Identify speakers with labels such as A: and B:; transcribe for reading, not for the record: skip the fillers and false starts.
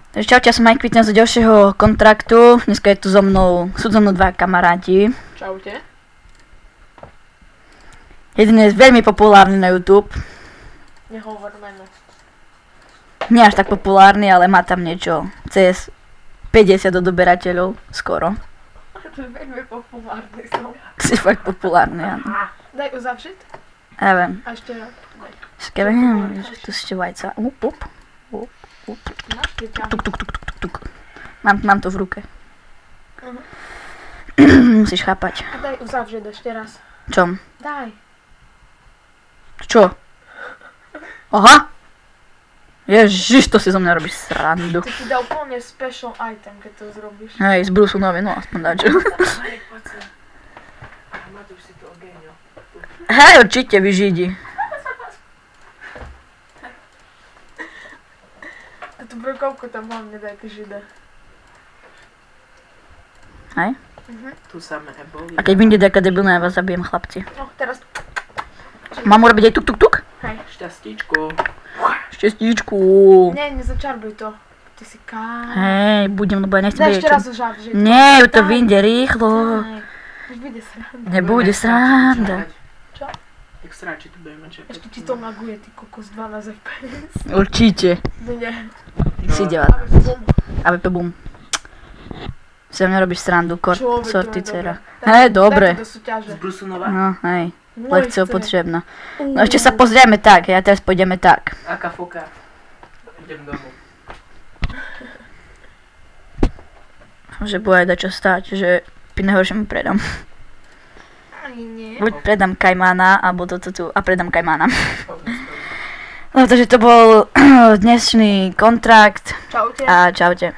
A: Čaute, ja som aj kvitnem z ďalšieho kontraktu. Dneska je tu sú so mnou dva kamaráti.
B: Čaute.
A: Jeden je veľmi populárny na YouTube.
B: Nehovor meno.
A: Nie až tak populárny, ale má tam niečo cez 50 odoberateľov skoro.
B: To je veľmi populárny som.
A: Si fakt populárny, áno.
B: Daj uzavřiť.
A: Ja viem.
B: A ešte raz.
A: Tu ešte vajca.
B: Tuk,
A: Tuk. Mám to v ruke. Musíš chápať.
B: A daj uzavřiť ešte raz.
A: Čom?
B: Daj.
A: Čo? Aha! Ježiš, to si zo mňa robíš srandu.
B: Ty si dal úplne special item, keď to zrobíš.
A: Hej, z Brusu Nové, no aspoň dáčo.
B: Hej, poď sa. Matúš si to ogenio.
A: Hej, určite, vy Židi.
B: A tú brokovku tam hlavne daj, ty Žide.
A: Hej?
C: Tu samé boli.
A: A keď vyjde taká debilná, ja vás zabijem, chlapci.
B: No, teraz.
A: Mám urobiť aj tuk?
B: Hej.
C: Šťastíčko.
A: Šťastíčku.
B: Nie, nezačarbuj to. Ty si káň.
A: Hej, budem, lebo ja nechcem
B: Daj
A: vedieť,
B: ešte raz
A: čo...
B: uzavřiť.
A: Nie, to vyjde rýchlo.
B: Daj. Už bude sranda.
A: Nebude sranda.
B: Čo?
C: Jak sráči tu budeme čakať.
B: Ešte ti to laguje, ty kokos, 12 FPS.
A: Určite.
B: Nie.
A: Si dělat. AVP boom. Si mňa robíš srandu, sorty dcera. Hej, dobre.
B: Daj to do súťaže.
C: Z Brusu Nova?
A: No, hej.
B: Môj
A: Lekcia
B: chce.
A: potrebná. No ešte sa pozrieme tak, ja teraz pôjdeme tak.
C: Aká foka? Idem domov.
A: Že bude dačo stáť, že pri najhoršom predám.
B: Ani nie.
A: Buď predám Kajmana, alebo toto tu a predám Kajmana. No takže to bol dnešný kontrakt
B: Čaute.
A: a čaute.